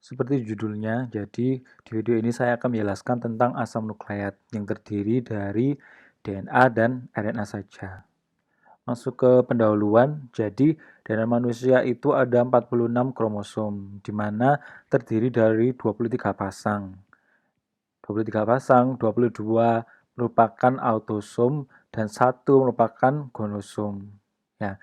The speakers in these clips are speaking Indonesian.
Seperti judulnya, jadi di video ini saya akan menjelaskan tentang asam nukleat yang terdiri dari DNA dan RNA saja. Masuk ke pendahuluan, jadi DNA manusia itu ada 46 kromosom, di mana terdiri dari 23 pasang. 23 pasang, 22 merupakan autosom, dan satu merupakan gonosom. Ya,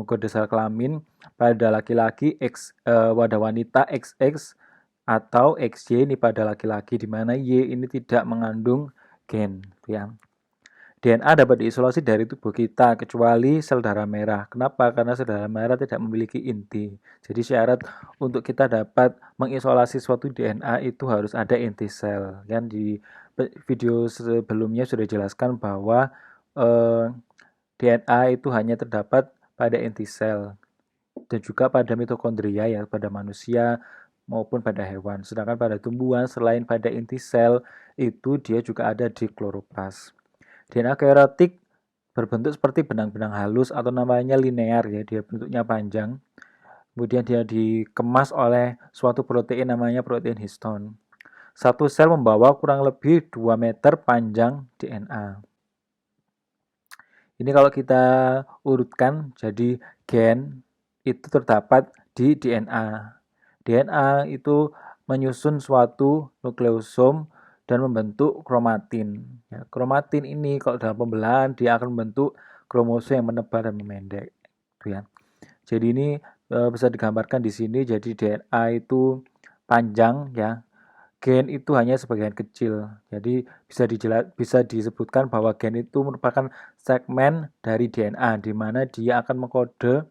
kode sel kelamin pada laki-laki pada wanita XX atau XY ini pada laki-laki, di mana Y ini tidak mengandung gen, ya. DNA dapat diisolasi dari tubuh kita kecuali sel darah merah. Kenapa? Karena sel darah merah tidak memiliki inti. Jadi syarat untuk kita dapat mengisolasi suatu DNA itu harus ada inti sel. Kan di video sebelumnya sudah dijelaskan bahwa DNA itu hanya terdapat pada inti sel dan juga pada mitokondria ya, pada manusia maupun pada hewan. Sedangkan pada tumbuhan selain pada inti sel itu dia juga ada di kloroplas. DNA karyotik berbentuk seperti benang-benang halus atau namanya linear ya, dia bentuknya panjang. Kemudian dia dikemas oleh suatu protein namanya protein histon. Satu sel membawa kurang lebih 2 meter panjang DNA. Ini kalau kita urutkan, jadi gen itu terdapat di DNA. DNA itu menyusun suatu nukleosom dan membentuk kromatin. Ya, kromatin ini kalau dalam pembelahan dia akan membentuk kromosom yang menebal dan memendek. Ya. Jadi ini bisa digambarkan di sini. Jadi DNA itu panjang ya, gen itu hanya sebagian kecil. Jadi bisa disebutkan bahwa gen itu merupakan segmen dari DNA di mana dia akan mengkode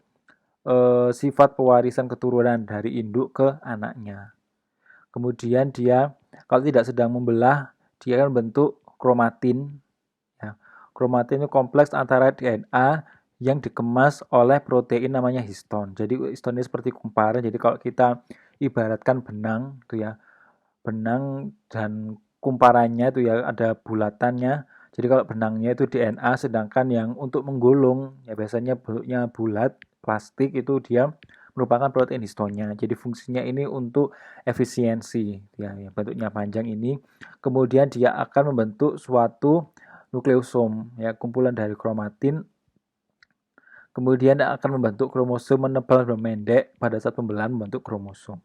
sifat pewarisan keturunan dari induk ke anaknya. Kemudian dia kalau tidak sedang membelah, dia akan bentuk kromatin. Ya. Kromatin itu kompleks antara DNA yang dikemas oleh protein namanya histon. Jadi histon ini seperti kumparan. Jadi kalau kita ibaratkan benang, itu ya, benang dan kumparannya itu ya ada bulatannya. Jadi kalau benangnya itu DNA, sedangkan yang untuk menggulung ya biasanya bentuknya bulat plastik itu dia merupakan protein histonnya. Jadi fungsinya ini untuk efisiensi ya, yang bentuknya panjang ini. Kemudian dia akan membentuk suatu nukleosom ya, kumpulan dari kromatin. Kemudian akan membentuk kromosom menebal dan memendek pada saat pembelahan membentuk kromosom.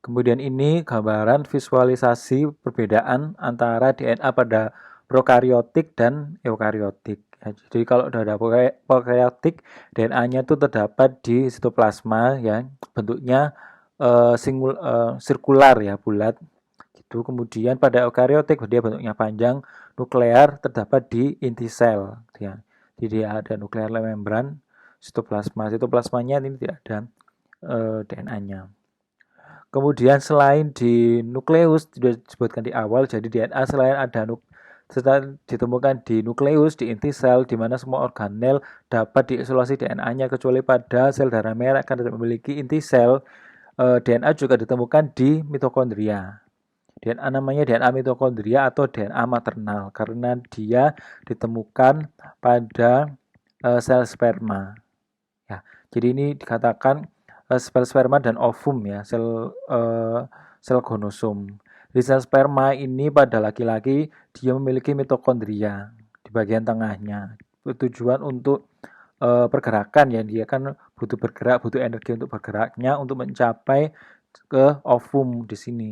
Kemudian ini gambaran visualisasi perbedaan antara DNA pada prokaryotik dan eukaryotik. Ya, jadi kalau sudah ada prokaryotik, DNA-nya itu terdapat di sitoplasma ya, bentuknya sirkular ya, bulat. Gitu. Kemudian pada eukaryotik dia bentuknya panjang, nuklear terdapat di inti sel ya. Jadi ada nuklear membran, sitoplasma. Sitoplasmanya ini tidak ada DNA-nya. Kemudian selain di nukleus sudah disebutkan di awal, jadi DNA selain ada setelah ditemukan di nukleus di inti sel di mana semua organel dapat diisolasi DNA-nya kecuali pada sel darah merah karena tidak memiliki inti sel. DNA juga ditemukan di mitokondria. DNA namanya DNA mitokondria atau DNA maternal karena dia ditemukan pada sel sperma. Ya, jadi ini dikatakan sel sperma dan ovum ya, sel gonosom. Di sel sperma ini pada laki-laki dia memiliki mitokondria di bagian tengahnya. Tujuan untuk pergerakan ya, dia kan butuh bergerak, butuh energi untuk bergeraknya untuk mencapai ke ovum di sini.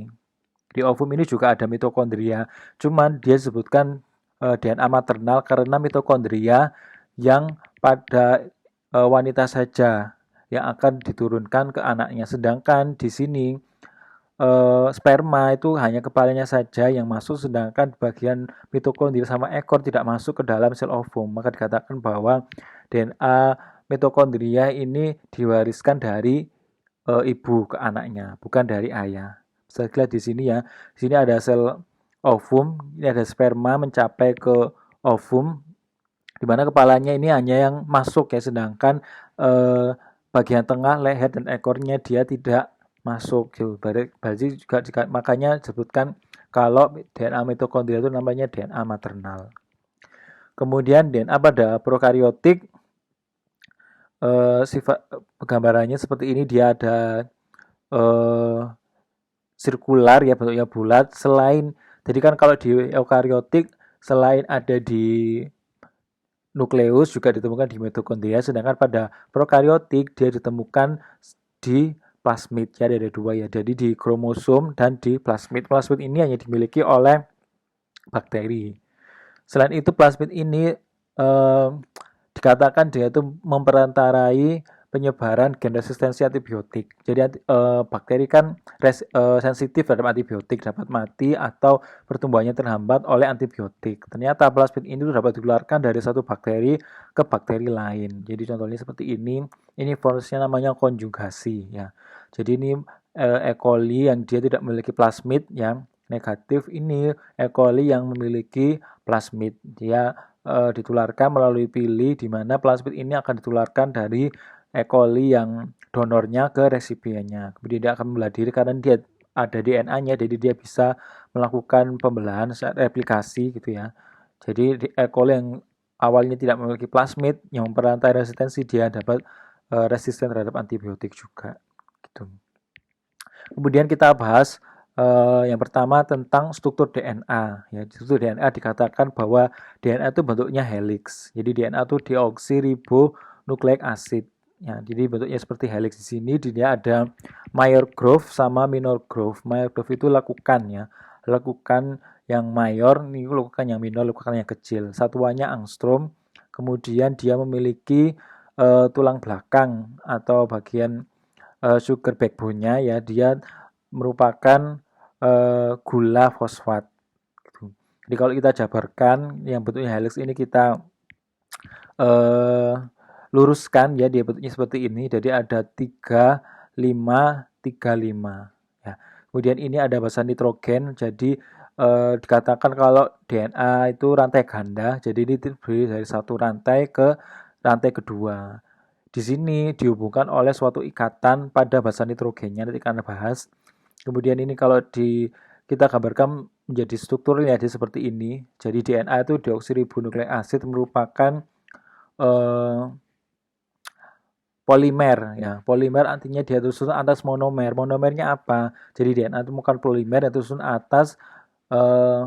Di ovum ini juga ada mitokondria, cuman dia sebutkan DNA maternal karena mitokondria yang pada wanita saja yang akan diturunkan ke anaknya. Sedangkan di sini sperma itu hanya kepalanya saja yang masuk, sedangkan bagian mitokondria sama ekor tidak masuk ke dalam sel ovum. Maka dikatakan bahwa DNA mitokondria ini diwariskan dari ibu ke anaknya, bukan dari ayah. Bisa dilihat di sini ya. Di sini ada sel ovum, ini ada sperma mencapai ke ovum, di mana kepalanya ini hanya yang masuk ya, sedangkan bagian tengah, leher dan ekornya dia tidak masuk. Berarti juga makanya disebutkan kalau DNA mitokondria itu namanya DNA maternal. Kemudian DNA pada prokaryotik sifat gambarannya seperti ini, dia ada eh, sirkular ya, bentuknya bulat. Jadi kan kalau di eukariotik selain ada di nukleus juga ditemukan di mitokondria, sedangkan pada prokariotik dia ditemukan di plasmid ya, ada dua ya, jadi di kromosom dan di plasmid. Plasmid ini hanya dimiliki oleh bakteri. Selain itu plasmid ini eh, dikatakan dia itu memperantarai penyebaran gen resistensi antibiotik. Jadi bakteri kan sensitif terhadap antibiotik, dapat mati atau pertumbuhannya terhambat oleh antibiotik. Ternyata plasmid ini dapat ditularkan dari satu bakteri ke bakteri lain. Jadi contohnya seperti ini. Ini prosesnya namanya konjugasi ya. Jadi ini E. coli yang dia tidak memiliki plasmid yang negatif, ini E. coli yang memiliki plasmid. Dia ditularkan melalui pili, di mana plasmid ini akan ditularkan dari E. coli yang donornya ke resipiennya. Kemudian dia akan membelah diri karena dia ada DNA-nya, jadi dia bisa melakukan pembelahan replikasi gitu ya. Jadi E. coli yang awalnya tidak memiliki plasmid yang memperantai resistensi, dia dapat resisten terhadap antibiotik juga. Gitu. Kemudian kita bahas yang pertama tentang struktur DNA. Ya, struktur DNA dikatakan bahwa DNA itu bentuknya helix. Jadi DNA itu deoksiribonukleik acid. Ya, jadi bentuknya seperti helix di sini. Dia ada major groove sama minor groove. Major groove itu lekukan ya. Lekukan yang mayor, ini lekukan yang minor, lekukan yang kecil. Satuannya angstrom. Kemudian dia memiliki tulang belakang atau bagian sugar backbone-nya ya, dia merupakan gula fosfat. Gitu. Jadi kalau kita jabarkan yang bentuknya helix ini kita eh, luruskan ya, dia bentuknya seperti ini. Jadi ada 3, 5, 3, 5. Ya. Kemudian ini ada basa nitrogen. Jadi dikatakan kalau DNA itu rantai ganda. Jadi ini terdiri dari satu rantai ke rantai kedua. Di sini dihubungkan oleh suatu ikatan pada basa nitrogennya, nanti akan bahas. Kemudian ini kalau kita gambarkan menjadi strukturnya jadi seperti ini. Jadi DNA itu deoksiribonukleik acid merupakan eh, polimer ya. Polimer artinya dia tersusun atas monomer. Monomernya apa? Jadi DNA itu bukan polimer yang tersusun atas eh,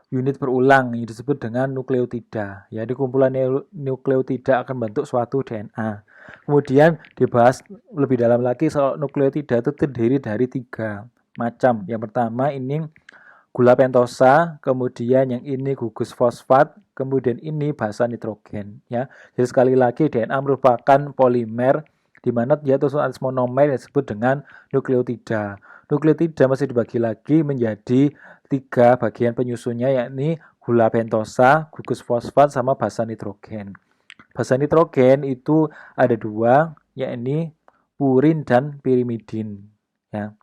unit berulang yang disebut dengan nukleotida. Ya, di kumpulan nukleotida akan bentuk suatu DNA. Kemudian dibahas lebih dalam lagi soal nukleotida itu terdiri dari 3 macam. Yang pertama ini gula pentosa, kemudian yang ini gugus fosfat, kemudian ini basa nitrogen ya. Jadi sekali lagi DNA merupakan polimer di mana dia tersusun atas monomer yang disebut dengan nukleotida. Nukleotida masih dibagi lagi menjadi 3 bagian penyusunnya, yakni gula pentosa, gugus fosfat, sama basa nitrogen. Basa nitrogen itu ada 2, yakni purin dan pirimidin ya.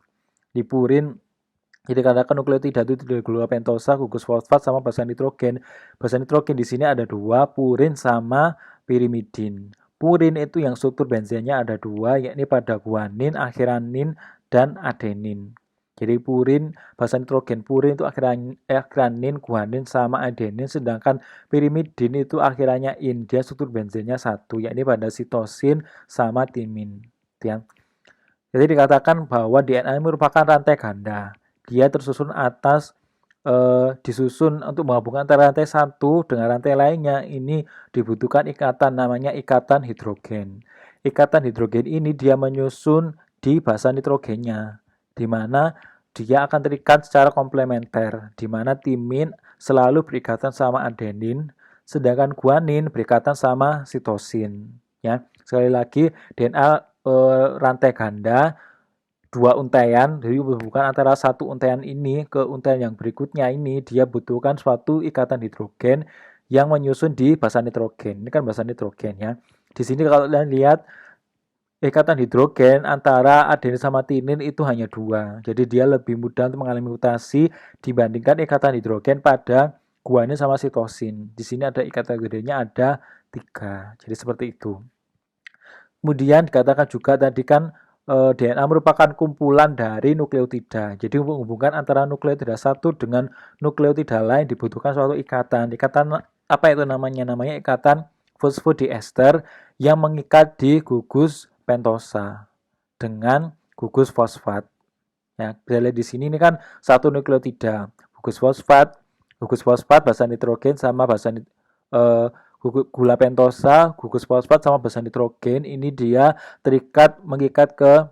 Di purin jadi dikatakan nukleotida itu dari gula pentosa, gugus fosfat, sama basa nitrogen. Basa nitrogen di sini ada 2, purin sama pirimidin. Purin itu yang struktur benzennya ada 2, yakni pada guanin, akhiranin, dan adenin. Jadi purin, basa nitrogen purin itu akhiranin, guanin, sama adenin. Sedangkan pirimidin itu akhirannya in, dia struktur benzennya 1, yakni pada sitosin sama timin. Jadi dikatakan bahwa DNA merupakan rantai ganda. Dia tersusun disusun untuk menghubungkan antara rantai satu dengan rantai lainnya. Ini dibutuhkan ikatan, namanya ikatan hidrogen. Ikatan hidrogen ini dia menyusun di basa nitrogennya, di mana dia akan terikat secara komplementer, di mana timin selalu berikatan sama adenin, sedangkan guanin berikatan sama sitosin. Ya, sekali lagi DNA rantai ganda 2 untaian, jadi bukan antara satu untaian ini ke untaian yang berikutnya ini, dia butuhkan suatu ikatan hidrogen yang menyusun di basa nitrogen. Ini kan basa nitrogen ya. Di sini kalau kalian lihat ikatan hidrogen antara adenin sama tinin itu hanya 2. Jadi dia lebih mudah untuk mengalami mutasi dibandingkan ikatan hidrogen pada guanin sama sitosin. Di sini ada ikatan hidrogennya ada 3. Jadi seperti itu. Kemudian dikatakan juga tadi kan DNA merupakan kumpulan dari nukleotida. Jadi menghubungkan antara nukleotida satu dengan nukleotida lain dibutuhkan suatu ikatan. Ikatan apa itu namanya? Namanya ikatan fosfodiester yang mengikat di gugus pentosa dengan gugus fosfat. Ya, bisa lihat di sini ini kan satu nukleotida, gugus fosfat, basa nitrogen sama eh, gula pentosa, gugus fosfat sama basa nitrogen ini dia mengikat ke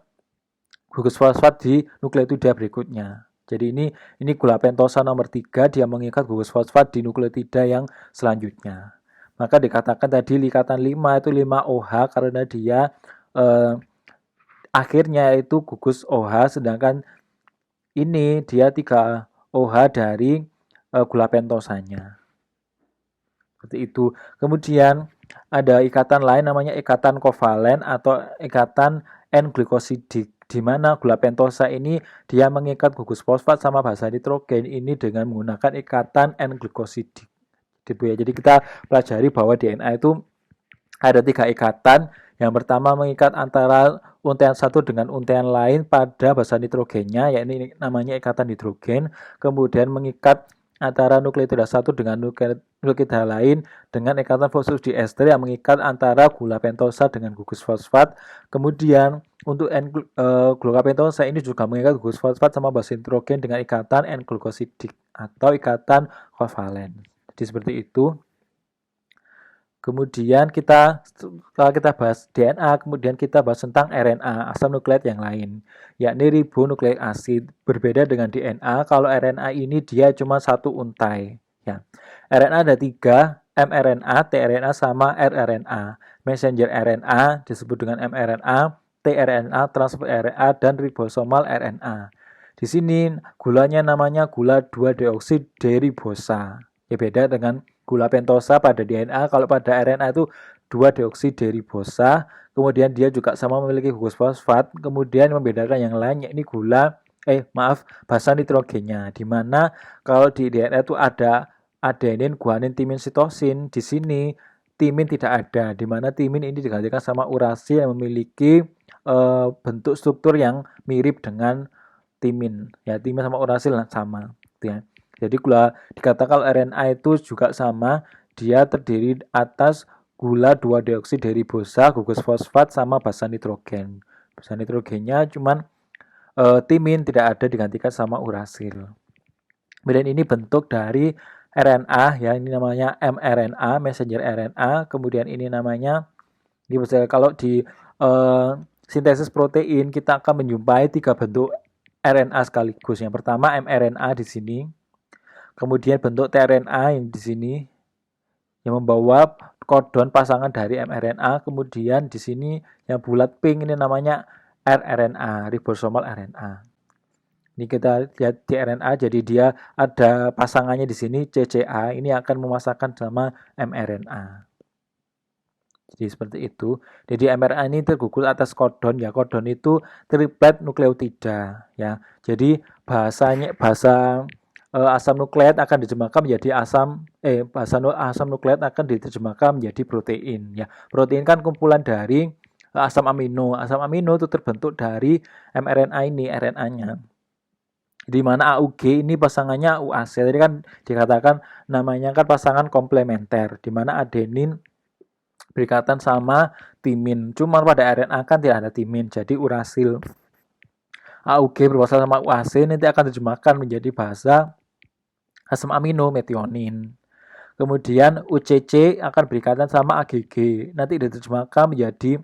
gugus fosfat di nukleotida berikutnya. Jadi ini gula pentosa nomor 3 dia mengikat gugus fosfat di nukleotida yang selanjutnya. Maka dikatakan tadi ikatan 5 itu 5 OH karena dia akhirnya itu gugus OH, sedangkan ini dia 3 OH dari gula pentosanya. Seperti itu. Kemudian ada ikatan lain namanya ikatan kovalen atau ikatan N-glikosidik, di mana gula pentosa ini dia mengikat gugus fosfat sama basa nitrogen ini dengan menggunakan ikatan N-glikosidik. Gitu ya. Jadi kita pelajari bahwa DNA itu ada 3 ikatan. Yang pertama mengikat antara untaian satu dengan untaian lain pada basa nitrogennya, yakni namanya ikatan hidrogen. Kemudian mengikat antara nukleotida satu dengan nukleotida lain dengan ikatan fosfodiester yang mengikat antara gula pentosa dengan gugus fosfat. Kemudian untuk gula pentosa ini juga mengikat gugus fosfat sama basa nitrogen dengan ikatan N-glikosidik atau ikatan kovalen. Jadi seperti itu. Kemudian setelah kita bahas DNA, kemudian kita bahas tentang RNA, asam nukleat yang lain, yakni ribonukleik asid. Berbeda dengan DNA, kalau RNA ini dia cuma satu untai. Ya. RNA ada 3, mRNA, tRNA, sama rRNA. Messenger RNA disebut dengan mRNA, tRNA, transfer RNA, dan ribosomal RNA. Di sini gulanya namanya gula 2-deoksiribosa. Ya beda dengan gula pentosa pada DNA, kalau pada RNA itu 2-deoksiribosa, kemudian dia juga sama memiliki gugus fosfat, kemudian membedakan yang lain yakni basa nitrogennya, di mana kalau di DNA itu ada adenin, guanin, timin, sitosin, di sini timin tidak ada, di mana timin ini digantikan sama urasil yang memiliki bentuk struktur yang mirip dengan timin, ya timin sama urasil sama, ya. Jadi dikatakan kalau RNA itu juga sama, dia terdiri atas gula 2-deoksiribosa, gugus fosfat, sama basa nitrogen. Basa nitrogennya cuman timin tidak ada, digantikan sama urasil. Kemudian ini bentuk dari RNA, ya ini namanya mRNA, messenger RNA. Kemudian ini namanya, kalau di sintesis protein kita akan menjumpai 3 bentuk RNA sekaligus. Yang pertama mRNA di sini. Kemudian bentuk tRNA yang di sini yang membawa kodon pasangan dari mRNA. Kemudian di sini yang bulat pink ini namanya rRNA, ribosomal RNA. Ini kita lihat di RNA, jadi dia ada pasangannya di sini CCA, ini akan memasangkan sama mRNA. Jadi seperti itu. Jadi mRNA ini tergugus atas kodon, ya kodon itu triplet nukleotida, ya. Jadi bahasa asam nukleat akan diterjemahkan menjadi asam nukleat akan diterjemahkan menjadi protein, ya. Protein kan kumpulan dari asam amino. Asam amino itu terbentuk dari mRNA ini, RNA-nya. Di mana AUG ini pasangannya UAC. Tadi kan dikatakan namanya kan pasangan komplementer, di mana adenin berikatan sama timin. Cuma pada RNA kan tidak ada timin, jadi urasil. AUG berpasangan sama UAC nanti akan diterjemahkan menjadi bahasa asam amino metionin. Kemudian UCC akan berikatan sama AGG. Nanti diterjemahkan menjadi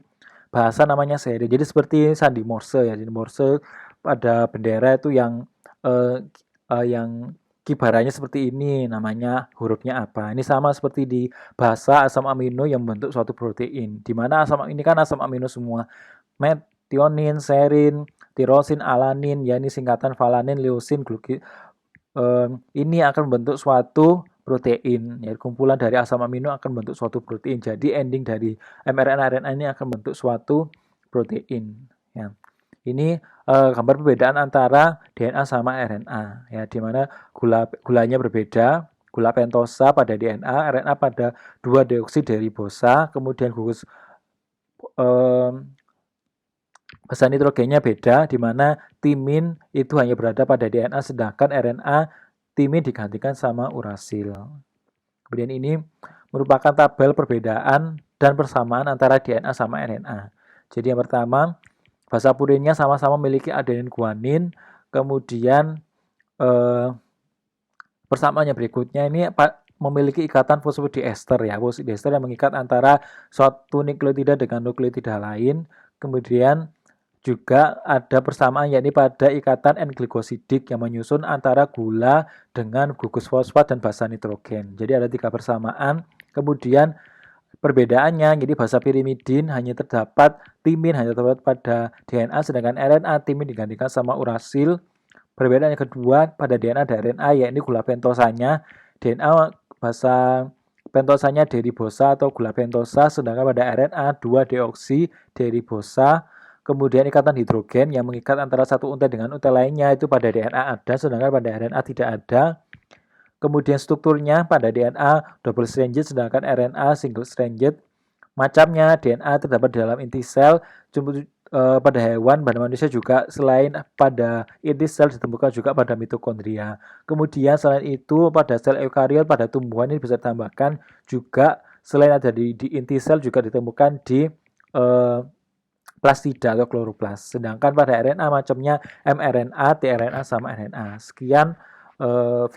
bahasa namanya serin. Jadi seperti sandi Morse, ya. Jadi Morse pada bendera itu yang kibarannya seperti ini, namanya hurufnya apa. Ini sama seperti di bahasa asam amino yang membentuk suatu protein. Di mana asam ini kan asam amino semua. Metionin, serin, tirosin, alanin, ya ini singkatan valanin, leusin, ini akan membentuk suatu protein, ya kumpulan dari asam amino akan membentuk suatu protein. Jadi ending dari mRNA-RNA ini akan membentuk suatu protein, ya. Ini gambar perbedaan antara DNA sama RNA, ya, di mana gulanya berbeda. Gula pentosa pada DNA, RNA pada 2-deoksiribosa, kemudian gugus basa nitrogennya beda, di mana timin itu hanya berada pada DNA, sedangkan RNA timin digantikan sama urasil. Kemudian ini merupakan tabel perbedaan dan persamaan antara DNA sama RNA. Jadi yang pertama, basa purinnya sama-sama memiliki adenin guanin, kemudian eh, persamaannya berikutnya ini memiliki ikatan fosfodiester ya, fosfodiester yang mengikat antara suatu nukleotida dengan nukleotida lain. Kemudian juga ada persamaan yakni pada ikatan N-glikosidik yang menyusun antara gula dengan gugus fosfat dan basa nitrogen. Jadi ada 3 persamaan. Kemudian perbedaannya, jadi basa pirimidin hanya terdapat timin hanya terdapat pada DNA, sedangkan RNA timin digantikan sama urasil. Perbedaan yang kedua pada DNA dan RNA yakni gula pentosanya. DNA basa pentosanya deribosa atau gula pentosa, sedangkan pada RNA 2-deoksi deribosa. Kemudian ikatan hidrogen yang mengikat antara satu untai dengan untai lainnya itu pada DNA ada, sedangkan pada RNA tidak ada. Kemudian strukturnya pada DNA double stranded, sedangkan RNA single stranded. Macamnya DNA terdapat di dalam inti sel. Pada hewan, pada manusia juga selain pada inti sel ditemukan juga pada mitokondria. Kemudian selain itu pada sel eukariot, pada tumbuhan ini bisa ditambahkan juga selain ada di inti sel juga ditemukan di plastida atau kloroplas. Sedangkan pada RNA macamnya mRNA, tRNA sama RNA. Sekian video